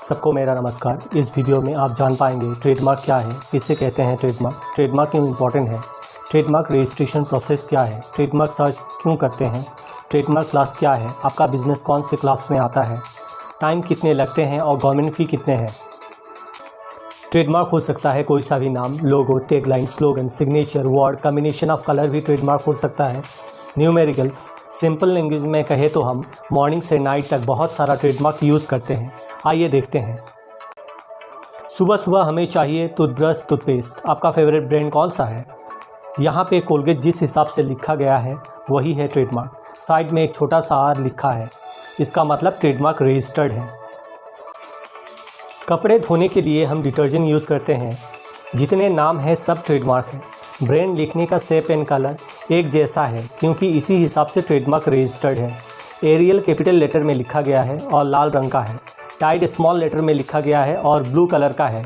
सबको मेरा नमस्कार। इस वीडियो में आप जान पाएंगे ट्रेडमार्क क्या है, किसे कहते हैं ट्रेडमार्क क्यों इम्पोर्टेंट है, ट्रेडमार्क रजिस्ट्रेशन प्रोसेस क्या है, ट्रेडमार्क सर्च क्यों करते हैं, ट्रेडमार्क क्लास क्या है, आपका बिजनेस कौन से क्लास में आता है, टाइम कितने लगते हैं और गवर्नमेंट फ़ी कितने हैं। ट्रेडमार्क हो सकता है कोई सा भी नाम, logo, tagline, slogan, signature, word, combination of colour भी ट्रेडमार्क हो सकता है। न्यूमेरिकल्स, सिंपल लैंग्वेज में कहे तो हम मॉर्निंग से नाइट तक बहुत सारा ट्रेडमार्क यूज़ करते हैं। आइए देखते हैं। सुबह सुबह हमें चाहिए टूथब्रश, टूथपेस्ट। आपका फेवरेट ब्रांड कौन सा है? यहाँ पे कोलगेट जिस हिसाब से लिखा गया है वही है ट्रेडमार्क। साइड में एक छोटा सा आर लिखा है, इसका मतलब ट्रेडमार्क रजिस्टर्ड है। कपड़े धोने के लिए हम डिटर्जेंट यूज़ करते हैं। जितने नाम हैं सब ट्रेडमार्क है। ब्रांड लिखने का शेप एंड कलर एक जैसा है क्योंकि इसी हिसाब से ट्रेडमार्क रजिस्टर्ड है। एरियल कैपिटल लेटर में लिखा गया है और लाल रंग का है। टाइड स्मॉल लेटर में लिखा गया है और ब्लू कलर का है।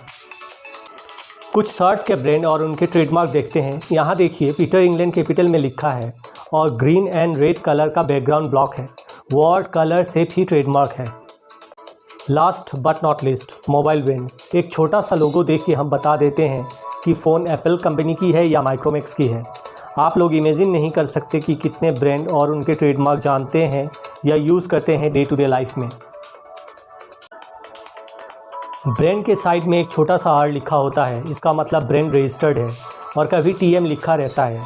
कुछ शर्ट के ब्रांड और उनके ट्रेडमार्क देखते हैं। यहाँ देखिए, पीटर इंग्लैंड कैपिटल में लिखा है और ग्रीन एंड रेड कलर का बैकग्राउंड ब्लॉक है। वर्ड कलर से भी ट्रेडमार्क है। Last but not list, mobile brand. एक छोटा सा लोगो देख के हम बता देते हैं कि फ़ोन एप्पल कंपनी की है या माइक्रोमैक्स की है। आप लोग इमेजिन नहीं कर सकते कि कितने ब्रांड और उनके ट्रेडमार्क जानते हैं या यूज़ करते हैं डे टू डे लाइफ में। ब्रांड के साइड में एक छोटा सा आर लिखा होता है, इसका मतलब ब्रांड रजिस्टर्ड है। और कभी टीएम लिखा रहता है,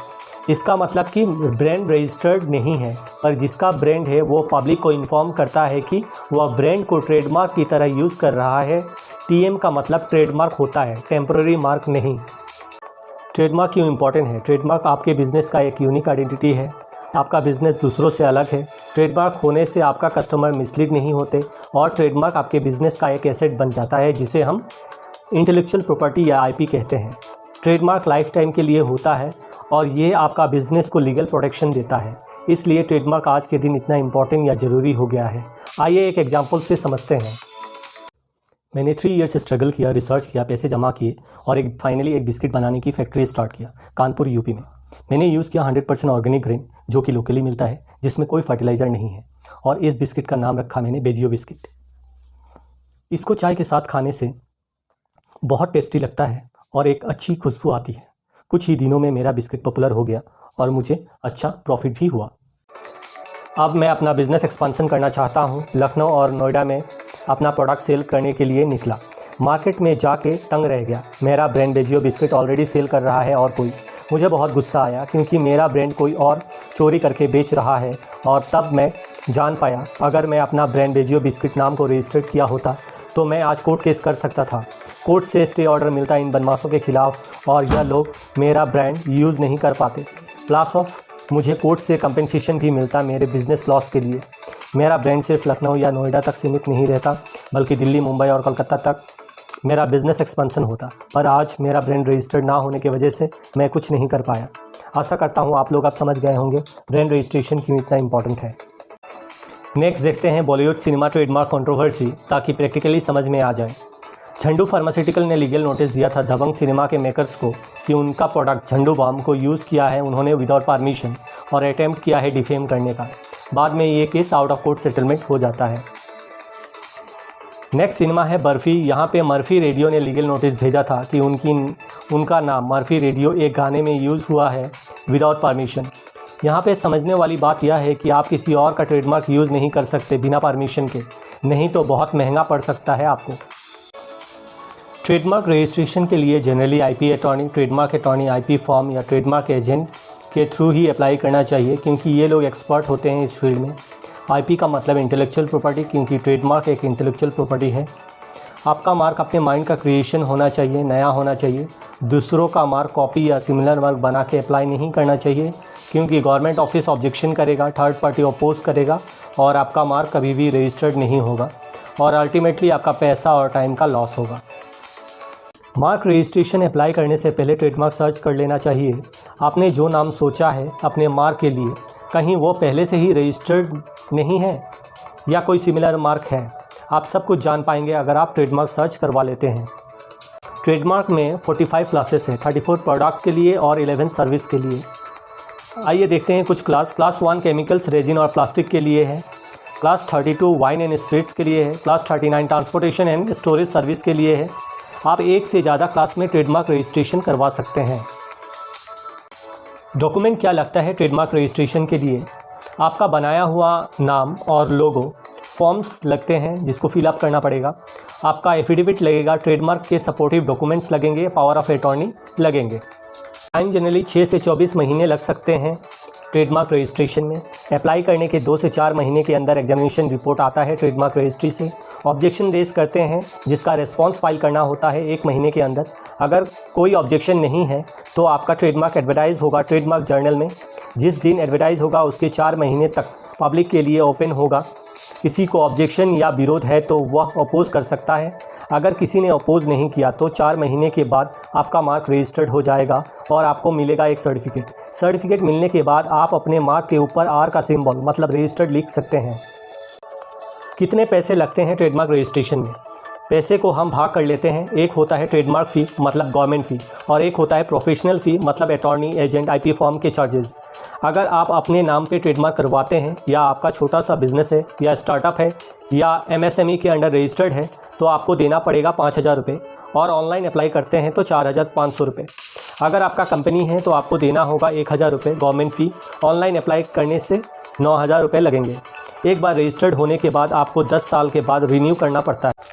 इसका मतलब कि ब्रांड रजिस्टर्ड नहीं है, पर जिसका ब्रांड है वो पब्लिक को इन्फॉर्म करता है कि वह ब्रांड को ट्रेडमार्क की तरह यूज़ कर रहा है। टीएम का मतलब ट्रेडमार्क होता है, टेम्पररी मार्क नहीं। ट्रेडमार्क क्यों इंपॉर्टेंट है? ट्रेडमार्क आपके बिज़नेस का एक यूनिक आइडेंटिटी है। आपका बिज़नेस दूसरों से अलग है। ट्रेडमार्क होने से आपका कस्टमर मिसलीड नहीं होते और ट्रेडमार्क आपके बिज़नेस का एक एसेट बन जाता है जिसे हम इंटेलेक्चुअल प्रॉपर्टी या आईपी कहते हैं। ट्रेडमार्क लाइफ टाइम के लिए होता है और ये आपका बिज़नेस को लीगल प्रोटेक्शन देता है। इसलिए ट्रेडमार्क आज के दिन इतना इम्पॉर्टेंट या ज़रूरी हो गया है। आइए एक एग्जाम्पल से समझते हैं। मैंने 3 ईयर्स स्ट्रगल किया, रिसर्च किया, पैसे जमा किए और फाइनली एक बिस्किट बनाने की फैक्ट्री स्टार्ट किया कानपुर यूपी में। मैंने यूज़ किया 100% ऑर्गेनिक ग्रेन जो कि लोकली मिलता है, जिसमें कोई फर्टिलाइज़र नहीं है। और इस बिस्किट का नाम रखा मैंने बेजियो बिस्किट। इसको चाय के साथ खाने से बहुत टेस्टी लगता है और एक अच्छी खुशबू आती है। कुछ ही दिनों में मेरा बिस्किट पॉपुलर हो गया और मुझे अच्छा प्रॉफिट भी हुआ। अब मैं अपना बिज़नेस एक्सपांसन करना चाहता हूँ। लखनऊ और नोएडा में अपना प्रोडक्ट सेल करने के लिए निकला। मार्केट में जाके तंग रह गया। मेरा ब्रांड बेजियो बिस्किट ऑलरेडी सेल कर रहा है और कोई। मुझे बहुत गुस्सा आया क्योंकि मेरा ब्रांड कोई और चोरी करके बेच रहा है। और तब मैं जान पाया, अगर मैं अपना ब्रांड बेजियो बिस्किट नाम को रजिस्टर्ड किया होता तो मैं आज कोर्ट केस कर सकता था। कोर्ट से स्टे ऑर्डर मिलता इन बदमाशों के खिलाफ और यह लोग मेरा ब्रांड यूज़ नहीं कर पाते। प्लस ऑफ मुझे कोर्ट से कंपेंसेशन भी मिलता मेरे बिज़नेस लॉस के लिए। मेरा ब्रांड सिर्फ लखनऊ या नोएडा तक सीमित नहीं रहता, बल्कि दिल्ली, मुंबई और कोलकाता तक मेरा बिज़नेस एक्सपेंशन होता। पर आज मेरा ब्रांड रजिस्टर्ड ना होने की वजह से मैं कुछ नहीं कर पाया। आशा करता हूँ आप लोग अब समझ गए होंगे ब्रांड रजिस्ट्रेशन क्यों इतना इंपॉर्टेंट है। नेक्स्ट देखते हैं बॉलीवुड सिनेमा ट्रेडमार्क कंट्रोवर्सी, ताकि प्रैक्टिकली समझ में आ जाए। झंडू फार्मास्यूटिकल ने लीगल नोटिस दिया था दबंग सिनेमा के मेकर्स को कि उनका प्रोडक्ट झंडू बम को यूज़ किया है उन्होंने विदाउट परमिशन और अटेम्प्ट किया है डिफेम करने का। बाद में ये case out of court settlement हो जाता है। नेक्स्ट सिनेमा है बर्फ़ी। यहाँ पे मर्फी रेडियो ने लीगल नोटिस भेजा था कि उनका नाम मर्फी रेडियो एक गाने में यूज़ हुआ है विदाउट परमिशन। यहाँ पे समझने वाली बात यह है कि आप किसी और का ट्रेडमार्क यूज़ नहीं कर सकते बिना परमिशन के, नहीं तो बहुत महंगा पड़ सकता है आपको। ट्रेडमार्क रजिस्ट्रेशन के लिए generally IP attorney, trademark attorney, IP form या ट्रेडमार्क एजेंट के थ्रू ही अप्लाई करना चाहिए क्योंकि ये लोग एक्सपर्ट होते हैं इस फील्ड में। आईपी का मतलब इंटेलेक्चुअल प्रॉपर्टी, क्योंकि ट्रेडमार्क एक इंटेलेक्चुअल प्रॉपर्टी है। आपका मार्क अपने माइंड का क्रिएशन होना चाहिए, नया होना चाहिए। दूसरों का मार्क कॉपी या सिमिलर मार्क बना के अप्लाई नहीं करना चाहिए क्योंकि गवर्नमेंट ऑफिस ऑब्जेक्शन करेगा, थर्ड पार्टी अपोज करेगा और आपका मार्क कभी भी रजिस्टर्ड नहीं होगा और अल्टीमेटली आपका पैसा और टाइम का लॉस होगा। मार्क रजिस्ट्रेशन अप्लाई करने से पहले ट्रेडमार्क सर्च कर लेना चाहिए। आपने जो नाम सोचा है अपने मार्क के लिए, कहीं वो पहले से ही रजिस्टर्ड नहीं है या कोई सिमिलर मार्क है। आप सब कुछ जान पाएंगे अगर आप ट्रेडमार्क सर्च करवा लेते हैं। ट्रेडमार्क में 45 क्लासेस हैं, 34 प्रोडक्ट के लिए और 11 सर्विस के लिए। आइए देखते हैं कुछ क्लास 1 केमिकल्स, रेजिन और प्लास्टिक के लिए है। क्लास 32 वाइन एंड स्पिरिट्स के लिए है। Class 39 transportation and storage service के लिए है। आप एक से ज़्यादा क्लास में ट्रेडमार्क रजिस्ट्रेशन करवा सकते हैं। डॉक्यूमेंट क्या लगता है ट्रेडमार्क रजिस्ट्रेशन के लिए? आपका बनाया हुआ नाम और लोगो, फॉर्म्स लगते हैं जिसको फिलअप करना पड़ेगा, आपका एफिडेविट लगेगा, ट्रेडमार्क के सपोर्टिव डॉक्यूमेंट्स लगेंगे, पावर ऑफ अटॉर्नी लगेंगे। टाइम जनरली 6 से 24 महीने लग सकते हैं ट्रेडमार्क रजिस्ट्रेशन में। अप्लाई करने के 2 से 4 महीने के अंदर एग्जामिनेशन रिपोर्ट आता है ट्रेडमार्क रजिस्ट्री से। ऑब्जेक्शन रेज करते हैं जिसका रिस्पॉन्स फाइल करना होता है 1 महीने के अंदर। अगर कोई ऑब्जेक्शन नहीं है तो आपका ट्रेडमार्क एडवर्टाइज होगा ट्रेडमार्क जर्नल में। जिस दिन एडवर्टाइज होगा उसके 4 महीने तक पब्लिक के लिए ओपन होगा। किसी को ऑब्जेक्शन या विरोध है तो वह अपोज कर सकता है। अगर किसी ने अपोज नहीं किया तो 4 महीने के बाद आपका मार्क रजिस्टर्ड हो जाएगा और आपको मिलेगा एक सर्टिफिकेट मिलने के बाद आप अपने मार्क के ऊपर आर का सिंबल मतलब रजिस्टर्ड लिख सकते हैं। कितने पैसे लगते हैं ट्रेडमार्क रजिस्ट्रेशन में? पैसे को हम भाग कर लेते हैं। एक होता है ट्रेडमार्क फ़ी मतलब गवर्नमेंट फ़ी, और एक होता है प्रोफेशनल फ़ी मतलब अटॉर्नी, एजेंट, IP फॉर्म के चार्जेस। अगर आप अपने नाम पे ट्रेडमार्क करवाते हैं या आपका छोटा सा बिजनेस है या स्टार्टअप है या MSME के अंडर रजिस्टर्ड है तो आपको देना पड़ेगा 5,000 रुपये, और ऑनलाइन अप्लाई करते हैं तो 4,500 रुपये। अगर आपका कंपनी है तो आपको देना होगा 1,000 रुपये गवर्नमेंट फ़ी। ऑनलाइन अप्लाई करने से 9,000 रुपये लगेंगे। एक बार रजिस्टर्ड होने के बाद आपको 10 साल के बाद रिन्यू करना पड़ता है।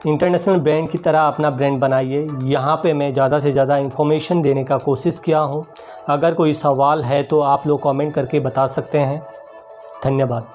इंटरनेशनल ब्रांड की तरह अपना ब्रांड बनाइए। यहाँ पे मैं ज़्यादा से ज़्यादा इन्फॉर्मेशन देने का कोशिश किया हूँ। अगर कोई सवाल है तो आप लोग कमेंट करके बता सकते हैं। धन्यवाद।